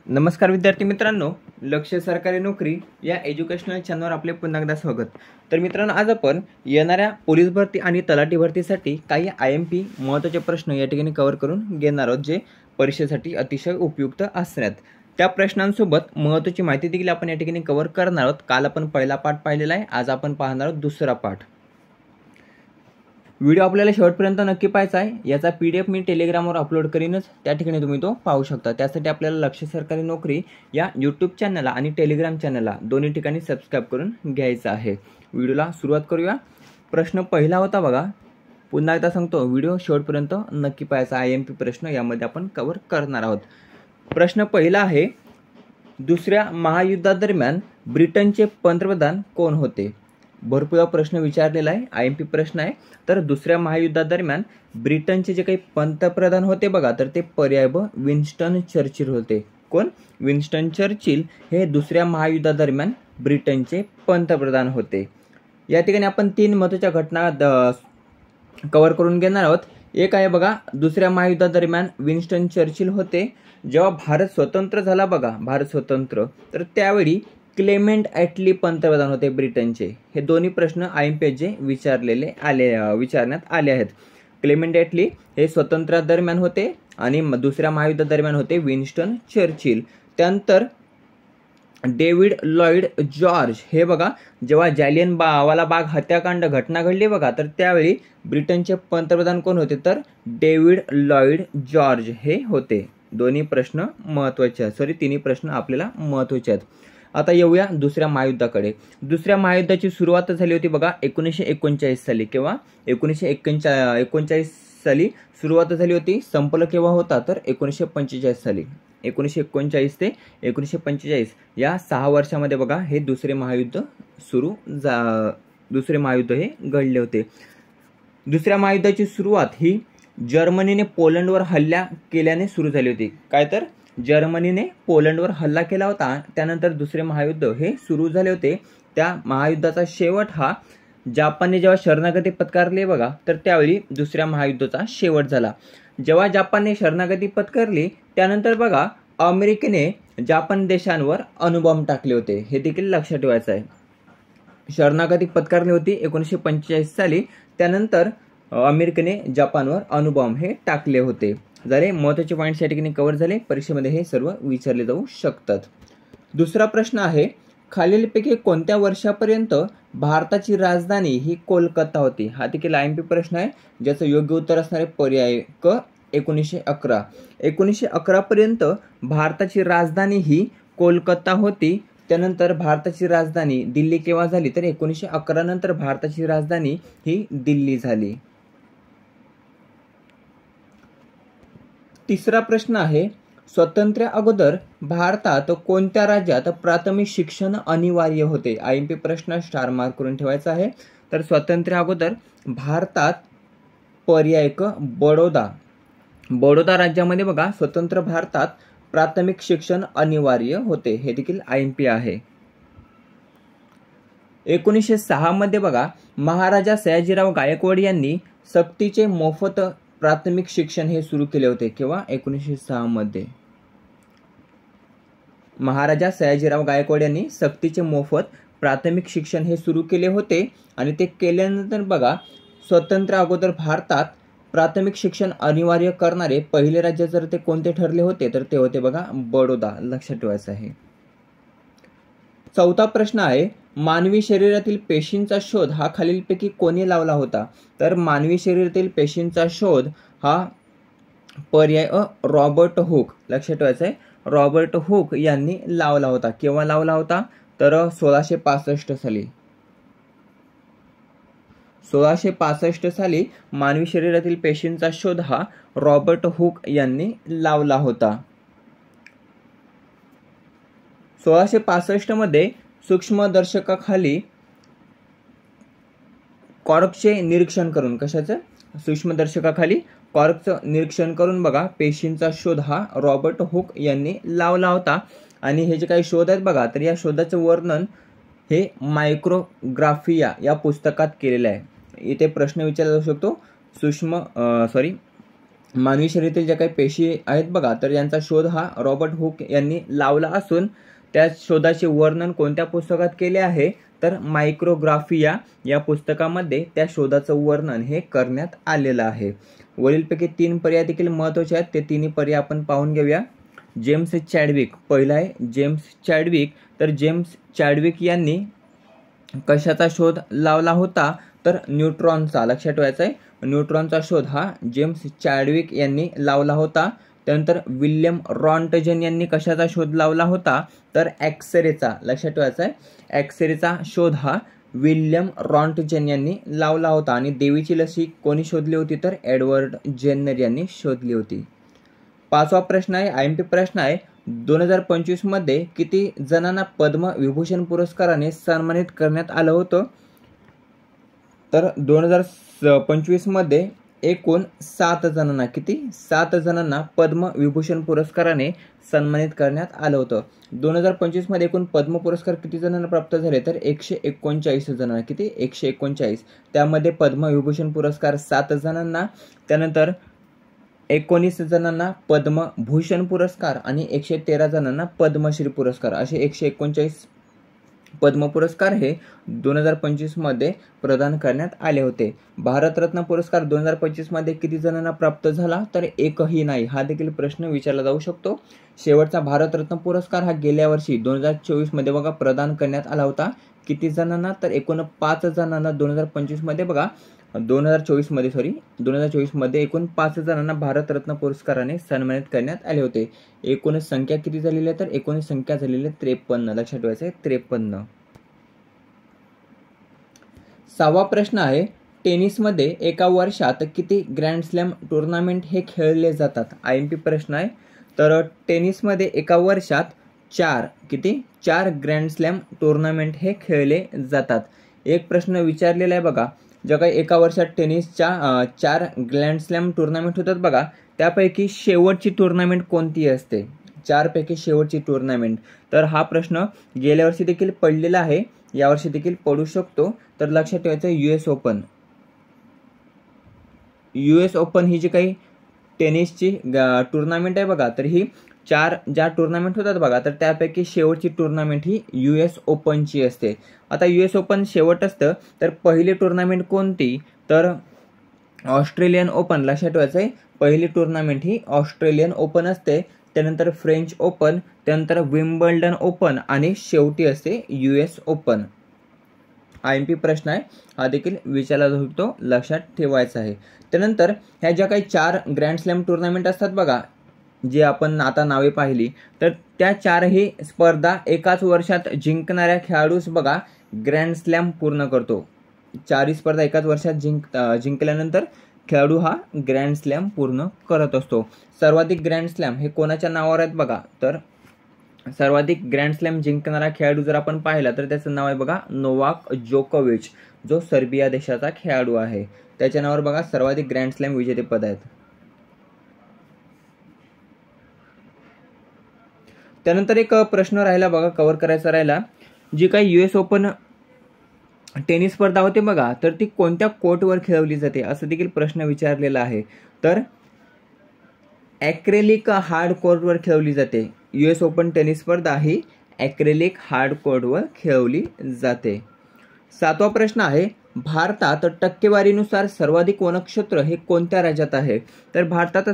नमस्कार विद्यार्थी मित्रांनो, लक्ष सरकारी नोकरी या एज्युकेशनल चॅनलवर आपले पुन्हा एकदा स्वागत। तर मित्रांनो, आज आपण येणाऱ्या पोलीस भरती आणि तलाठी भरतीसाठी काही IMP महत्त्वाचे प्रश्न या ठिकाणी कव्हर करून घेणार आहोत, जे परीक्षेसाठी अतिशय उपयुक्त असतात। त्या प्रश्नांसोबत महत्त्वाची माहिती देखील आपण या ठिकाणी कव्हर करणार आहोत। काल आपण पहिला पाठ पाहिलेला आहे, आज आपण पाहणार आहोत दुसरा पाठ। व्हिडिओ आपल्याला शेवटपर्यंत नक्की पाहायचा आहे। याचा PDF मी टेलिग्रामवर अपलोड करीनच, त्या ठिकाणी तुम्ही तो पाहू शकता। त्यासाठी आपल्याला लक्ष सरकारी नोकरी या YouTube चॅनलला आणि टेलिग्राम चॅनलला दोन्ही ठिकाणी सबस्क्राइब करून घ्यायचं आहे। व्हिडिओला सुरुवात करूया। प्रश्न पहिला होता बघा, पुन्हा एकदा सांगतो, व्हिडिओ शेवटपर्यंत नक्की पाहायचा। IMP प्रश्न यामध्ये आपण कव्हर करणार आहोत। प्रश्न पहिला आहे, दुसऱ्या महायुद्धादरम्यान ब्रिटनचे पंतप्रधान कोण होते? भरपूर प्रश्न विचारलेला आहे, IMP प्रश्न आहे। तर दुसऱ्या महायुद्धादरम्यान ब्रिटनचे जे काही पंतप्रधान होते बघा, तर ते पर्याय ब विन्स्टन चर्चिल होते। कोण? विन्स्टन चर्चिल हे दुसऱ्या महायुद्धादरम्यान ब्रिटनचे पंतप्रधान होते। या ठिकाणी आपण तीन महत्त्वाच्या घटना कव्हर करून घेणार आहोत। एक आहे बघा, दुसऱ्या महायुद्धादरम्यान विन्स्टन चर्चिल होते जेव्हा भारत स्वतंत्र झाला बघा, भारत स्वतंत्र, तर त्यावेळी क्लेमेंट ॲटली पंतप्रधान होते ब्रिटनचे। हे दोन्ही प्रश्न IMP जे विचारण्यात आले आहेत। क्लेमेंट ॲटली हे स्वातंत्र्यादरम्यान होते आणि दुसऱ्या महायुद्धादरम्यान होते विन्स्टन चर्चिल। त्यानंतर डेव्हिड लॉईड जॉर्ज हे बघा, जेव्हा जालियनवाला बाग हत्याकांड घटना घडली बघा, तर त्यावेळी ब्रिटनचे पंतप्रधान कोण होते? तर डेव्हिड लॉईड जॉर्ज हे होते। दोन्ही प्रश्न महत्त्वाचे आहेत, तिन्ही प्रश्न आपल्याला महत्त्वाचे आहेत। आता येऊया दुसऱ्या महायुद्धाकडे। दुसऱ्या महायुद्धाची सुरुवात झाली होती बघा 1939 साली। केव्हा? 1939 साली सुरुवात झाली होती। संपलं केव्हा होता? तर 1945 साली। 1939 ते 1945 या 6 वर्षामध्ये बघा हे दुसरे महायुद्ध हे घडले होते। दुसऱ्या महायुद्धाची सुरुवात ही जर्मनीने पोलंडवर हल्ला केल्याने सुरू झाली होती। काय? तर जर्मनीने पोलंडवर हल्ला केला होता, त्यानंतर दुसरे महायुद्ध हे सुरू झाले होते। त्या महायुद्धाचा शेवट हा जपानने जेव्हा शरणागती पत्करली बघा, तर त्यावेळी दुसऱ्या महायुद्धाचा शेवट झाला। जेव्हा जपानने शरणागती पत्करली त्यानंतर बघा अमेरिकेने जपान देशांवर अणुबॉम्ब टाकले होते। हे देखील लक्षात ठेवायचं आहे। शरणागती पत्करली होती 1945 साली, त्यानंतर अमेरिकेने जपानवर अणुबॉम्ब हे टाकले होते। झाले महत्त्वाचे पॉईंट्स या ठिकाणी कव्हर झाले। परीक्षेमध्ये हे सर्व विचारले जाऊ शकतात। दुसरा प्रश्न आहे, खालीलपैकी कोणत्या वर्षापर्यंत भारताची राजधानी ही कोलकाता होती? हा देखील IMP प्रश्न आहे, ज्याचं योग्य उत्तर असणारे पर्याय क 1911। 1911 पर्यंत भारताची राजधानी ही कोलकाता होती। त्यानंतर भारताची राजधानी दिल्ली केव्हा झाली? तर 1911 नंतर भारताची राजधानी ही दिल्ली झाली। तिसरा प्रश्न आहे, स्वातंत्र्य अगोदर भारतात कोणत्या राज्यात प्राथमिक शिक्षण अनिवार्य होते? IMP प्रश्न स्टार मार्क करून ठेवायचा आहे। तर स्वातंत्र्य अगोदर भारतात पर्याय क बडोदा राज्यामध्ये बघा स्वतंत्र भारतात प्राथमिक शिक्षण अनिवार्य होते। हे देखील IMP आहे। 1906 मध्ये बघा महाराजा सयाजीराव गायकवाड यांनी सक्तीचे मोफत प्राथमिक शिक्षण हे सुरू केले होते। केव्हा? 1906 मध्ये महाराजा सयाजीराव गायकवाड यांनी सक्तीचे मोफत प्राथमिक शिक्षण हे सुरू केले होते। आणि ते केल्यानंतर बघा स्वतंत्र अगोदर भारतात प्राथमिक शिक्षण अनिवार्य करणारे पहिले राज्य जर ते कोणते ठरले होते, तर ते होते बघा बडोदा। लक्षात ठेवायचं आहे। चौथा प्रश्न आहे, मानवी शरीरातील पेशींचा शोध हा खालीलपैकी कोणी लावला होता? तर मानवी शरीरातील पेशींचा शोध हा पर्याय अ रॉबर्ट हुक। लक्षात ठेवायचं आहे, रॉबर्ट हुक यांनी लावला होता। केव्हा लावला होता? तर 1665 साली। 1665 साली मानवी शरीरातील पेशींचा शोध हा रॉबर्ट हुक यांनी लावला होता। 1665 मध्ये सूक्ष्मदर्शकाखाली कॉर्कचे निरीक्षण करून, कशाचं? सूक्ष्मदर्शकाखाली कॉर्कचं निरीक्षण करून बघा पेशींचा शोध हा रॉबर्ट हुक यांनी लावला होता। आणि हे जे काही शोध आहेत बघा, तर या शोधाचं वर्णन हे मायक्रोग्राफिया या पुस्तकात केलेलं आहे। इथे प्रश्न विचारला जाऊ शकतो, मानवी शरीरातील ज्या काही पेशी आहेत बघा, तर यांचा शोध हा रॉबर्ट हुक यांनी लावला असून त्या शोधाचे वर्णन कोणत्या पुस्तकात केले आहे, तर मायक्रोग्राफिया या पुस्तकामध्ये त्या शोधाचं वर्णन हे करण्यात आलेलं आहे. वरीलपैकी 3 पर्याय देखील महत्त्वाचे आहेत, ते तिन्ही पर्याय आपण पाहून घेऊया. जेम्स चॅडविक, पहिला आहे जेम्स चॅडविक. तर जेम्स चॅडविक यांनी कशाचा शोध लावला होता, तर न्यूट्रॉनचा. लक्षात ठेवायचा आहे, न्यूट्रॉनचा शोध हा जेम्स चॅडविक यांनी लावला होता. त्यानंतर विल्यम रॉन्टजन यांनी कशाचा शोध लावला होता, तर एक्सरेचा. लक्षात ठेवायचा आहे, एक्सरेचा शोध हा विल्यम रॉन्टजन यांनी लावला होता. आणि देवीची लसी कोणी शोधली होती, तर एडवर्ड जेन्नर यांनी शोधली होती. 5वा प्रश्न आहे, IMP प्रश्न आहे, 2025 मध्ये किती जणांना पद्मविभूषण पुरस्काराने सन्मानित करण्यात आलं होतं, तर 2025 मध्ये एकूण 7 जणांना, किती 7 जणांना पद्मविभूषण पुरस्काराने सन्मानित करण्यात आलं होतं. 2025 मध्ये एकूण पद्म पुरस्कार किती जणांना प्राप्त झाले, तर 139 जणांना. किती 139. त्यामध्ये पद्मविभूषण पुरस्कार 7 जणांना, त्यानंतर 19 जणांना पद्मभूषण पुरस्कार आणि 113 जणांना पद्मश्री पुरस्कार, असे 139 पद्म पुरस्कार हे 2025 मध्ये प्रदान करण्यात आले होते. भारतरत्न पुरस्कार 2025 मध्ये किती जणांना प्राप्त झाला, तर एकही नाही. हा देखील प्रश्न विचारला जाऊ शकतो. शेवटचा भारतरत्न पुरस्कार हा गेल्या वर्षी 2024 मध्ये बघा प्रदान करण्यात आला होता. किती जणांना, तर एकूण 5 जणांना 2025 मध्ये बघा 2024 मध्ये एकूण 5 जणांना भारतरत्न पुरस्काराने सन्मानित करण्यात आले होते. एकूण संख्या किती झालेली आहे, तर एकूण संख्या झालेली आहे 53. लक्षात ठेवायचं आहे 53. 6वा प्रश्न आहे, टेनिसमध्ये एका वर्षात किती ग्रँड स्लॅम टुर्नामेंट हे खेळले जातात. IMP प्रश्न आहे. तर टेनिसमध्ये एका वर्षात 4 ग्रँड स्लॅम टुर्नामेंट हे खेळले जातात. एक प्रश्न विचारलेला आहे बघा, ज्या काही एका वर्षात टेनिसच्या 4 ग्रँड स्लॅम टुर्नामेंट होतात बघा, त्यापैकी शेवटची टुर्नामेंट कोणती असते, 4 पैकी शेवटची टुर्नामेंट. तर हा प्रश्न गेल्या वर्षी देखील पडलेला आहे, यावर्षी देखील पडू शकतो. तर लक्षात ठेवायचं US ओपन. US ओपन ही जी काही टेनिसची टुर्नामेंट आहे बघा, तर ही 4 ज्या टुर्नामेंट होतात बघा, तर त्यापैकी शेवटची टुर्नामेंट ही US ओपनची असते. आता US ओपन शेवट असतं, तर पहिली टुर्नामेंट कोणती, तर ऑस्ट्रेलियन ओपन. लक्षात ठेवायचं आहे, पहिली टुर्नामेंट ही ऑस्ट्रेलियन ओपन असते, त्यानंतर फ्रेंच ओपन, त्यानंतर विम्बल्डन ओपन आणि शेवटी असते US ओपन. IMP प्रश्न आहे, हा देखील विचारला जाऊ शकतो, लक्षात ठेवायचा आहे. त्यानंतर ह्या ज्या काही 4 ग्रँड स्लॅम टुर्नामेंट असतात बघा, जे आपण आता नावे पाहिली, तर त्या 4ही स्पर्धा एकाच वर्षात जिंकणाऱ्या खेळाडूस बघा ग्रँड स्लॅम पूर्ण करतो. 4ही स्पर्धा एकाच वर्षात जिंकल्यानंतर खेळाडू हा ग्रँड स्लॅम पूर्ण करत असतो. सर्वाधिक ग्रँड स्लॅम हे कोणाच्या नावावर आहेत बघा, तर सर्वाधिक ग्रँड स्लॅम जिंकणारा खेळाडू जर आपण पाहिला, तर त्याचं नाव आहे बघा नोवाक जोकोविच, जो सर्बिया देशाचा खेळाडू आहे. त्याच्या नावावर बघा सर्वाधिक ग्रँड स्लॅम विजेतेपद आहेत. त्यानंतर एक प्रश्न राहिला बघा, कव्हर करायचा राहिला, जी काही US ओपन टेनिस स्पर्धा होते बघा, तर ती कोणत्या कोर्टवर खेळवली जाते, असं देखील प्रश्न विचारलेला आहे. तर ॲक्रेलिक हार्ड कोर्टवर खेळवली जाते. US ओपन टेनिस स्पर्धा ही ॲक्रेलिक हार्ड कोर्टवर खेळवली जाते. 7वा प्रश्न आहे, भारतात टक्केवारीनुसार सर्वाधिक वनक्षेत्र हे कोणत्या राज्यात आहे, तर भारतात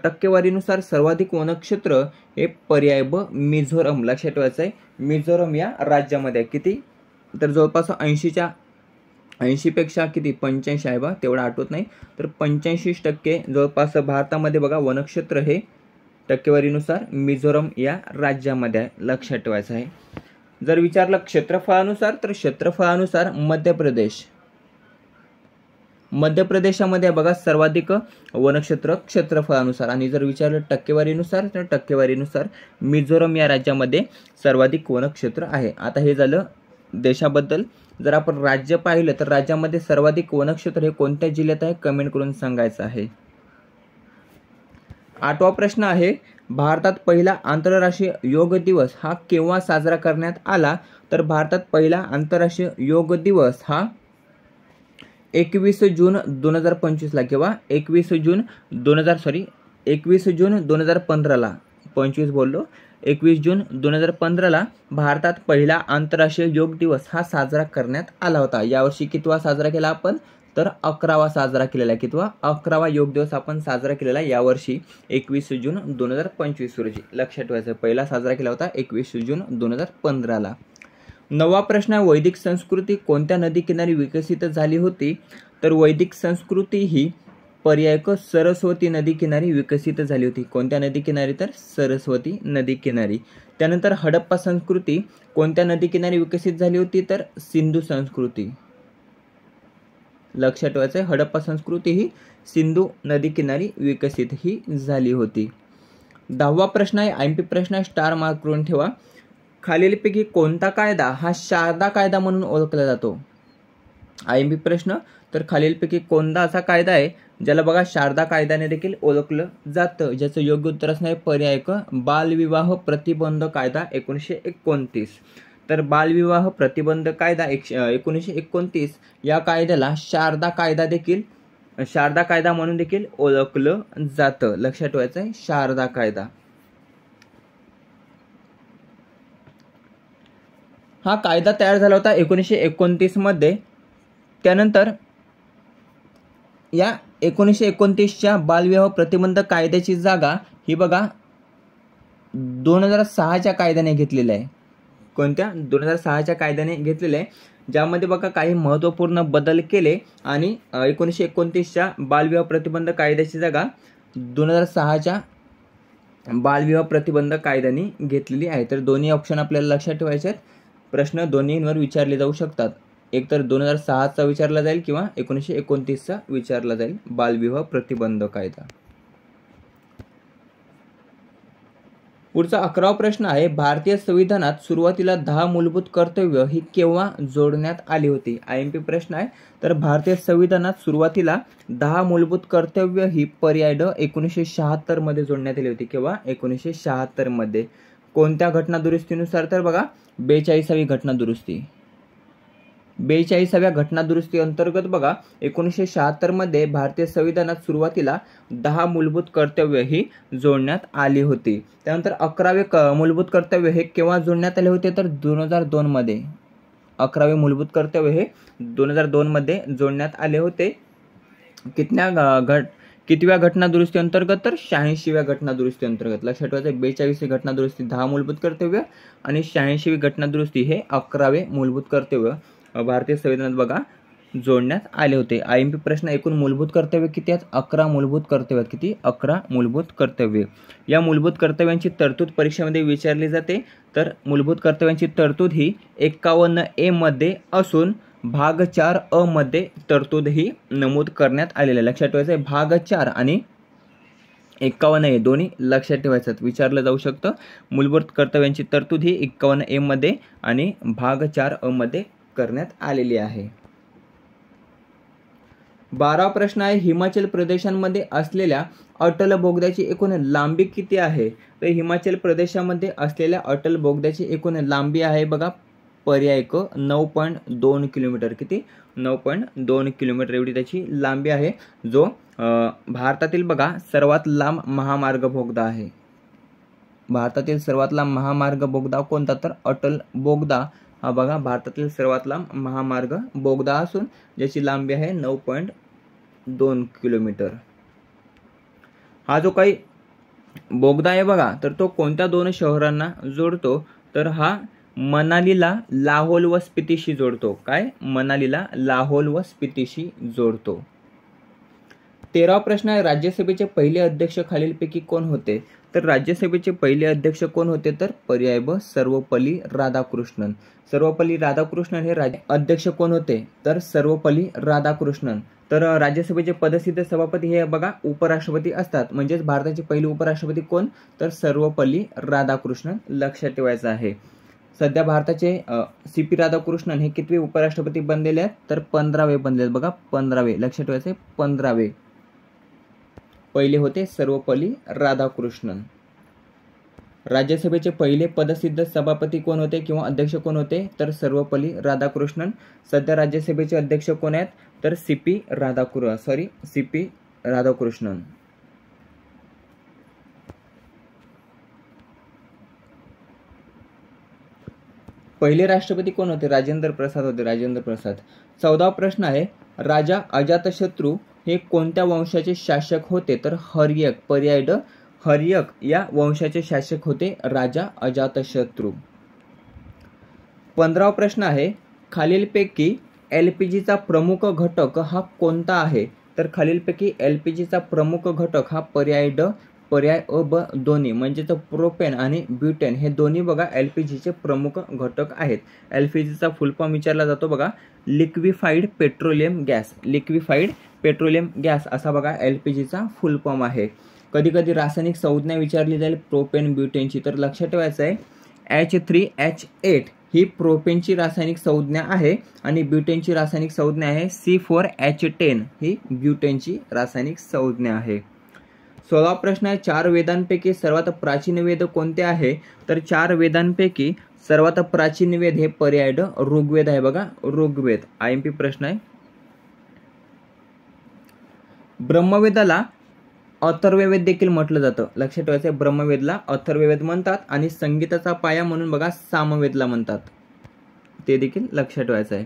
टक्केवारीनुसार सर्वाधिक वनक्षेत्र हे पर्याय ब मिझोरम. लक्षात ठेवायचं आहे, मिझोरम या राज्यामध्ये. किती, तर जवळपास 80 पेक्षा किती 85 आहे बा, तेवढं आठवत नाही, तर 85% जवळपास भारतामध्ये बघा वनक्षेत्र हे टक्केवारीनुसार मिझोरम या राज्यामध्ये आहे. लक्षात ठेवायचं आहे. जर विचारलं क्षेत्रफळानुसार, तर क्षेत्रफळानुसार मध्य प्रदेशामध्ये बघा सर्वाधिक वनक्षेत्र क्षेत्रफळानुसार. आणि जर विचारलं टक्केवारीनुसार, तर टक्केवारीनुसार मिझोरम या राज्यामध्ये सर्वाधिक वनक्षेत्र आहे. आता हे झालं देशाबद्दल. जर आपण राज्य पाहिलं, तर राज्यामध्ये सर्वाधिक वनक्षेत्र हे कोणत्या जिल्ह्यात आहे, कमेंट करून सांगायचं आहे. 8वा प्रश्न आहे, भारतात पहिला आंतरराष्ट्रीय योग दिवस हा केव्हा साजरा करण्यात आला, तर भारतात पहिला आंतरराष्ट्रीय योग दिवस हा 21 जून 2025ला किंवा 21 जून 2015ला 25 बोललो 21 जून 2015ला भारतात पहिला आंतरराष्ट्रीय योग दिवस हा साजरा करण्यात आला होता. यावर्षी कितवा साजरा केला आपण तर 11वा साजरा केलेला आहे. कितवा 11वा योग दिवस आपण साजरा केलेला यावर्षी 21 जून 2025 रोजी. लक्षात ठेवायचं पहिला साजरा केला होता 21 जून 2015ला. 9वा प्रश्न आहे वैदिक संस्कृती कोणत्या नदीकिनारी विकसित झाली होती तर वैदिक संस्कृती ही पर्याय क सरस्वती नदीकिनारी विकसित झाली होती. कोणत्या नदीकिनारी तर सरस्वती नदीकिनारी. त्यानंतर हडप्पा संस्कृती कोणत्या नदीकिनारी विकसित झाली होती तर सिंधू संस्कृती. लक्षात ठेवायचं हडप्पा संस्कृती ही सिंधू नदीकिनारी विकसित ही झाली होती. 10वा प्रश्न आहे आयएमपी प्रश्न आहे स्टार मार्क करून ठेवा. खालीलपैकी कोणता कायदा हा शारदा कायदा म्हणून ओळखला जातो. आयएमपी प्रश्न तर खालीलपैकी कोणता असा कायदा आहे ज्याला बघा शारदा कायद्याने देखील ओळखलं जातं. ज्याचं योग्य उत्तर असणार आहे पर्याय क बालविवाह प्रतिबंध कायदा 1929. तर बालविवाह प्रतिबंध कायदा 1929 या कायद्याला शारदा कायदा म्हणून देखील ओळखलं जातं. लक्षात ठेवायचं आहे शारदा कायदा. हा कायदा तयार झाला होता 1929 मध्ये. त्यानंतर या 1929च्या बालविवाह प्रतिबंध कायद्याची जागा ही बघा 2006च्या कायद्याने घेतलेली आहे. कोणत्या 2006च्या कायद्याने घेतलेले आहे ज्यामध्ये बघा काही महत्त्वपूर्ण बदल केले आणि 1929च्या बालविवाह प्रतिबंध कायद्याची जागा 2006च्या बालविवाह प्रतिबंध कायद्याने घेतलेली आहे. तर दोन्ही ऑप्शन आपल्याला लक्षात ठेवायचे आहेत. प्रश्न दोन्हींवर विचारले जाऊ शकतात. एक तर 2006चा विचारला जाईल किंवा 1929चा विचारला जाईल बालविवाह प्रतिबंध कायदा. पुढचा 11वा प्रश्न आहे भारतीय संविधानात सुरुवातीला 10 मूलभूत कर्तव्य ही केव्हा जोडण्यात आली होती. आयएमपी प्रश्न आहे तर भारतीय संविधानात सुरुवातीला 10 मूलभूत कर्तव्य ही पर्याय ड 1976 मध्ये जोडण्यात आली होती. केव्हा 1976 मध्ये. कोणत्या घटना दुरुस्तीनुसार तर बघा 42वी घटना दुरुस्ती. 42व्या घटना दुरुस्ती अंतर्गत बघा 1976 मध्ये भारतीय संविधानात सुरुवातीला 10 मूलभूत कर्तव्य ही जोडण्यात आली होती. त्यानंतर 11वे मूलभूत कर्तव्य हे केव्हा जोडण्यात आले होते तर 2002 मध्ये. 11वे मूलभूत कर्तव्य हे 2002 मध्ये जोडण्यात आले होते. कितव्या घटना दुरुस्ती अंतर्गत तर 86व्या घटना दुरुस्ती अंतर्गत. लक्षात ठेवायचं 42वी घटना दुरुस्ती 10 मूलभूत कर्तव्य आणि 86वी घटना दुरुस्ती हे 11वे मूलभूत कर्तव्य भारतीय संविधानात बघा जोडण्यात आले होते. आयएमपी प्रश्न एकूण मूलभूत कर्तव्य किती आहेत 11 मूलभूत कर्तव्य. किती 11 मूलभूत कर्तव्य. या मूलभूत कर्तव्यांची तरतूद परीक्षेमध्ये विचारली जाते. तर मूलभूत कर्तव्यांची तरतूद ही 51A मध्ये असून भाग 4 मध्ये तरतूद ही नमूद करण्यात आलेली आहे. लक्षात ठेवायचं भाग 4 आणि 51A दोन्ही लक्षात ठेवायचं विचारलं जाऊ शकतं. मूलभूत कर्तव्यांची तरतूद ही 51A मध्ये आणि भाग 4 मध्ये करण्यात आलेली आहे. 12वा प्रश्न आहे हिमाचल प्रदेशांमध्ये असलेल्या अटल बोगद्याची एकूण लांबी किती आहे. तर हिमाचल प्रदेशामध्ये असलेल्या अटल बोगद्याची एकूण लांबी आहे बघा पर्याय क 9.2 किलोमीटर. किती 9.2 किलोमीटर एवढी त्याची लांबी आहे. जो भारतातील बघा सर्वात लांब महामार्ग बोगदा आहे. भारतातील सर्वात लांब महामार्ग बोगदा कोणता तर अटल बोगदा हा बघा भारतातील सर्वात लांब महामार्ग बोगदा असून ज्याची लांबी आहे 9.2 किलोमीटर. हा जो काही बोगदा आहे बघा तर तो कोणत्या 2 शहरांना जोडतो तर हा मनालीला लाहोल व स्पितीशी जोडतो. काय मनालीला लाहोल व स्पितीशी जोडतो. 13वा प्रश्न आहे राज्यसभेचे पहिले अध्यक्ष खालीलपैकी कोण होते. तर राज्यसभेचे पहिले अध्यक्ष कोण होते तर पर्याय ब सर्वपल्ली राधाकृष्णन. सर्वपल्ली राधाकृष्णन हे अध्यक्ष कोण होते तर सर्वपल्ली राधाकृष्णन. तर राज्यसभेचे पदसिद्ध सभापती हे बघा उपराष्ट्रपती असतात. म्हणजेच भारताचे पहिले उपराष्ट्रपती कोण तर सर्वपल्ली राधाकृष्णन. लक्षात ठेवायचं आहे. सध्या भारताचे CP राधाकृष्णन हे कितवे उपराष्ट्रपती बनलेले आहेत तर 15वे बनलेले बघा 15वे. लक्षात ठेवायचे 15वे. पहिले होते सर्वपल्ली राधाकृष्णन. राज्यसभेचे पहिले पदसिद्ध सभापती कोण होते किंवा अध्यक्ष कोण होते, तर सर्वपल्ली राधाकृष्णन. सध्या राज्यसभेचे अध्यक्ष कोण आहेत, तर सी पी राधाकृष्णन. पहिले राष्ट्रपती कोण होते, राजेंद्र प्रसाद होते, राजेंद्र प्रसाद. 14वा प्रश्न आहे, राजा अजातशत्रू हे कोणत्या वंशाचे शासक होते, तर हर्यक, पर्याय ड, हर्यक या वंशाचे शासक होते राजा अजातशत्रू. 15वा प्रश्न आहे, खालीलपैकी एलपीजीचा प्रमुख घटक हा कोणता आहे, तर खालीलपैकी एलपीजीचा प्रमुख घटक हा पर्याय ड, पर्याय अ, ब दोन्ही म्हणजेच प्रोपेन आणि ब्युटेन हे दोन्ही बघा एलपीजीचे प्रमुख घटक आहेत. एलपीजीचा फुल फॉर्म विचारला जातो बघा, liquefied petroleum gas. Liquefied petroleum gas असा बघा एलपीजीचा फुल फॉर्म आहे. कधी कधी रासायनिक संज्ञा विचारली जाईल प्रोपेन ब्युटेनची, तर लक्षात ठेवायचं आहे H3H8 ही प्रोपेनची रासायनिक संज्ञा आहे आणि ब्युटेनची रासायनिक संज्ञा आहे C4H10 ही ब्युटेनची रासायनिक संज्ञा आहे. 16वा प्रश्न आहे, 4 वेदांपैकी सर्वात प्राचीन वेद कोणते आहे, तर 4 वेदांपैकी सर्वात प्राचीन वेद हे पर्याय ड, ऋग्वेद आहे बघा, ऋग्वेद. IMP प्रश्न आहे. ब्रह्मवेदाला अथर्ववेद देखील म्हटलं जातं, लक्षात ठेवायचं आहे. ब्रह्मवेदला अथर्ववेद म्हणतात आणि संगीताचा पाया म्हणून बघा सामवेदला म्हणतात, ते देखील लक्षात ठेवायचं आहे.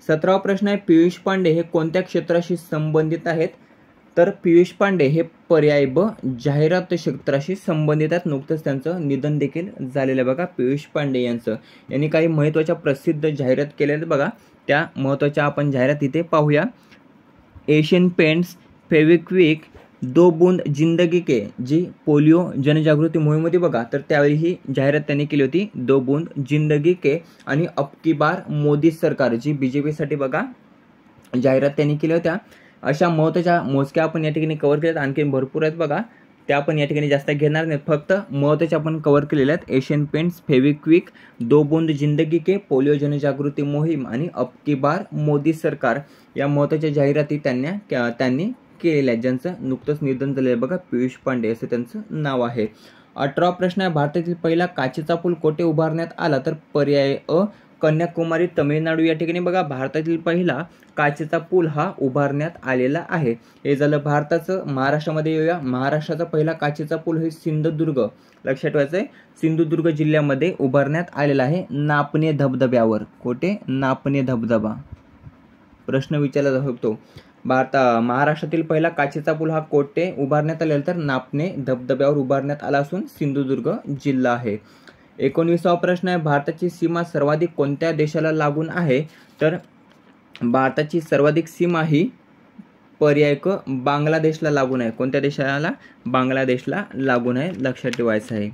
17वा प्रश्न आहे, पियुष पांडे हे कोणत्या क्षेत्राशी संबंधित आहेत, तर पियुष पांडे हे पर्याय ब, जाहिरात क्षेत्राशी संबंधित आहेत. नुकतंच त्यांचं निधन देखील झालेलं आहे बघा पियुष पांडे यांचं. यांनी काही महत्त्वाच्या प्रसिद्ध जाहिरात केलेल्या बघा, त्या महत्त्वाच्या आपण जाहिरात इथे पाहूया. एशियन पेंट्स, फेविक्विक, 2 बूंद जिंदगी के, जी पोलिओ जनजागृती मोहीम होती बघा, तर त्यावेळी ही जाहिरात त्यांनी केली होती 2 बूंद जिंदगी के. आणि अब की बार मोदी सरकार, जी बीजेपीसाठी बघा जाहिरात त्यांनी केल्या होत्या. अशा महत्त्वाच्या मोजक्या आपण या ठिकाणी कव्हर केल्यात, आणखी भरपूर आहेत बघा, त्या आपण या ठिकाणी जास्त घेणार नाहीत, फक्त महत्त्वाच्या आपण कव्हर केलेल्या आहेत. एशियन पेंट्स, फेविक्विक, 2 बूंद जिंदगी के, पोलिओ जनजागृती मोहीम आणि अब की बार मोदी सरकार या महत्त्वाच्या जाहिराती त्यांनी केलेल्या आहेत, ज्यांचं नुकतंच निधन झालेलं आहे बघा पियुष पांडे असं त्यांचं नाव आहे. 18वा प्रश्न आहे, भारतातील पहिला काचेचा पूल कोठे उभारण्यात आला, तर पर्याय अ, कन्याकुमारी, तमिळनाडू या ठिकाणी बघा भारतातील पहिला काचेचा पूल हा उभारण्यात आलेला आहे. हे झालं भारताचं. महाराष्ट्रामध्ये येऊया. महाराष्ट्राचा पहिला काचेचा पूल हे सिंधुदुर्ग, लक्षात ठेवायचं आहे, सिंधुदुर्ग जिल्ह्यामध्ये उभारण्यात आलेला आहे, नापणे धबधब्यावर. कोठे, नापणे धबधबा. प्रश्न विचारला जाऊ शकतो, महाराष्ट्रातील पहिला काचेचा पूल हा कोठे उभारण्यात आलेला, तर नापणे धबधब्यावर उभारण्यात आला असून सिंधुदुर्ग जिल्हा आहे. 19वा प्रश्न आहे, भारताची सीमा सर्वाधिक कोणत्या देशाला लागून आहे, तर भारताची सर्वाधिक सीमा ही पर्याय क, बांगलादेशला लागून आहे. कोणत्या देशाला, बांगलादेशला लागून आहे, लक्षात ठेवायचं आहे.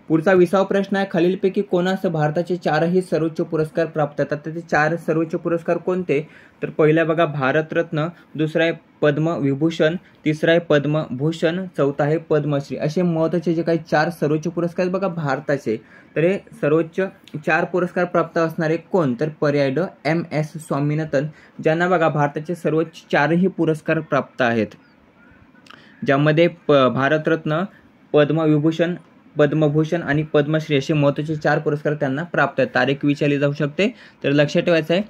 पुढचा 20वा प्रश्न आहे, खालीलपैकी कोणास भारताचे 4ही सर्वोच्च पुरस्कार प्राप्त आहेत. त्याचे 4 सर्वोच्च पुरस्कार कोणते, तर पहिला बघा भारतरत्न, दुसरा आहे पद्मविभूषण, तिसरा आहे पद्मभूषण, चौथा आहे पद्मश्री. असे महत्त्वाचे जे काही 4 सर्वोच्च पुरस्कार बघा भारताचे, तर हे सर्वोच्च 4 पुरस्कार प्राप्त असणारे कोण, तर पर्याय ड, MS स्वामीनाथन, ज्यांना बघा भारताचे सर्वोच्च 4ही पुरस्कार प्राप्त आहेत, ज्यामध्ये भारतरत्न, पद्मविभूषण, पद्मभूषण आणि पद्मश्री असे महत्त्वाचे 4 पुरस्कार त्यांना प्राप्त आहेत. तारीख विचारली जाऊ शकते, तर लक्षात ठेवायचं आहे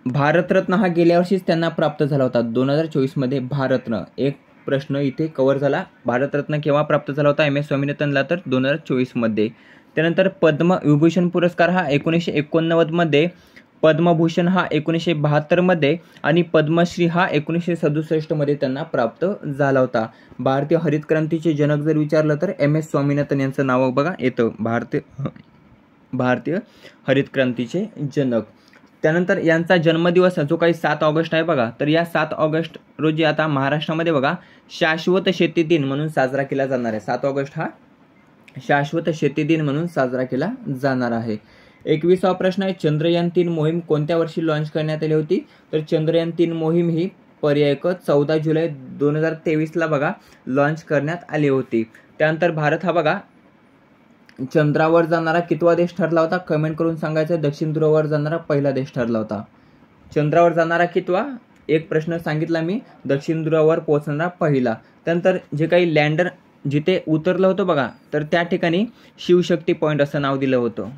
भारतरत्न हा गेल्या वर्षीच त्यांना प्राप्त झाला होता 2024 मध्ये. भारतरत्न एक प्रश्न इथे कव्हर झाला, भारतरत्न केव्हा प्राप्त झाला होता MS स्वामीनाथनला, तर 2024 मध्ये. त्यानंतर पद्मविभूषण पुरस्कार हा 1989 मध्ये, पद्मभूषण हा 1972 मध्ये आणि पद्मश्री हा 1967 मध्ये त्यांना प्राप्त झाला होता. भारतीय हरित क्रांतीचे जनक जर विचारलं तर MS स्वामीनाथन यांचं नाव बघा येतं, भारतीय हरित क्रांतीचे जनक. त्यानंतर यांचा जन्मदिवस जो काही 7 ऑगस्ट आहे बघा, तर या 7 ऑगस्ट रोजी आता महाराष्ट्रामध्ये बघा शाश्वत शेती दिन म्हणून साजरा केला जाणार आहे. 7 ऑगस्ट हा शाश्वत शेती दिन म्हणून साजरा केला जाणार आहे. 21वा प्रश्न आहे, चंद्रयान 3 मोहीम कोणत्या वर्षी लॉन्च करण्यात आली होती, तर चंद्रयान 3 मोहीम ही पर्याय क, 14 जुलै 2023ला बघा लॉन्च करण्यात आली होती. त्यानंतर भारत हा बघा चंद्रावर जाणारा कितवा देश ठरला होता, कमेंट करून सांगायचं. दक्षिण ध्रुवावर जाणारा पहिला देश ठरला होता. चंद्रावर जाणारा कितवा, एक प्रश्न सांगितला मी, दक्षिण ध्रुवावर पोहोचणारा पहिला. त्यानंतर जे काही लँडर जिथे उतरलं होतं बघा, तर त्या ठिकाणी शिवशक्ती पॉईंट असं नाव दिलं होतं.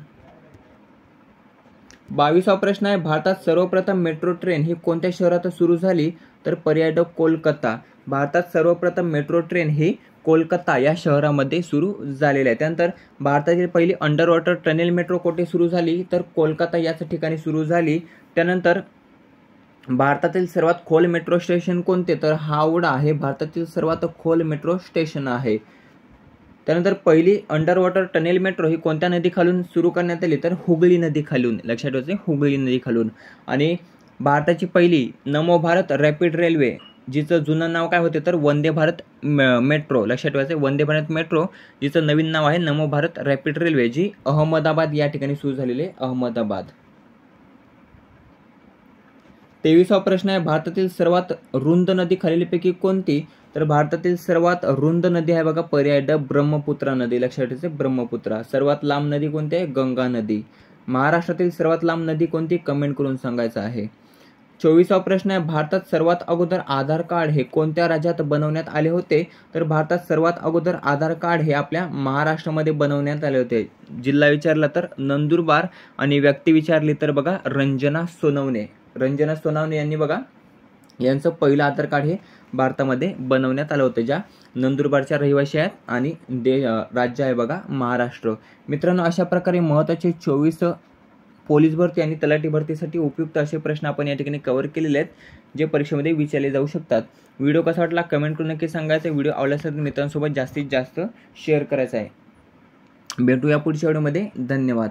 22वा प्रश्न आहे, भारतात सर्वप्रथम मेट्रो ट्रेन ही कोणत्या शहरात सुरू झाली? तर पर्याय कोलकाता. भारतात सर्वप्रथम मेट्रो ट्रेन ही कोलकाता या शहरामध्ये सुरू झालेली आहे. त्यानंतर भारतातील पहिली अंडर वॉटर टनेल मेट्रो कोठे सुरू झाली? तर कोलकाता याच ठिकाणी सुरू झाली. त्यानंतर भारतातील सर्वात खोल मेट्रो स्टेशन कोणते? तर हावडा हे भारतातील सर्वात खोल मेट्रो स्टेशन आहे. त्यानंतर पहिली अंडर वॉटर टनेल मेट्रो ही कोणत्या नदीखालून सुरू करण्यात आली? तर हुगळी नदीखालून. लक्षात ठेवायचे, हुगळी नदीखालून. आणि भारताची पहिली नमो भारत रॅपिड रेल्वे, जिचं जुनं नाव काय होते? तर वंदे भारत मेट्रो. लक्षात ठेवायचे, वंदे भारत मेट्रो, जिचं नवीन नाव आहे नमो भारत रॅपिड रेल्वे, जी अहमदाबाद या ठिकाणी सुरू झालेली आहे, अहमदाबाद. 23वा प्रश्न आहे, भारतातील सर्वात रुंद नदी खालीलपैकी कोणती? तर भारतातील सर्वात रुंद नदी आहे बघा, पर्याय ब्रह्मपुत्रा नदी. लक्षात ठेवायचे, ब्रह्मपुत्रा. सर्वात लांब नदी कोणती आहे? गंगा नदी. महाराष्ट्रातील सर्वात लांब नदी कोणती? कमेंट करून सांगायचं आहे. 24वा प्रश्न आहे, भारतात सर्वात अगोदर आधार कार्ड हे कोणत्या राज्यात बनवण्यात आले होते? तर भारतात सर्वात अगोदर आधार कार्ड हे आपल्या महाराष्ट्रामध्ये बनवण्यात आले होते. जिल्हा विचारला तर नंदुरबार आणि व्यक्ती विचारली तर बघा राज्य सोनवणे यांनी बघा यांचं पहिलं आधार कार्ड हे भारतामध्ये बनवण्यात आलं होतं, ज्या नंदुरबारच्या रहिवासी आहेत आणि राज्य आहे बघा महाराष्ट्र. मित्रांनो, अशा प्रकारे महत्त्वाचे 24 पोलीस भरती आणि तलाठी भरतीसाठी उपयुक्त असे प्रश्न आपण या ठिकाणी कव्हर केलेले आहेत, जे परीक्षेमध्ये विचारले जाऊ शकतात. व्हिडिओ कसा वाटला कमेंट करून नक्की सांगायचं. व्हिडिओ आवडला असेल तर मित्रांसोबत जास्तीत जास्त शेअर करायचा आहे. भेटूया पुढच्या व्हिडिओमध्ये. धन्यवाद.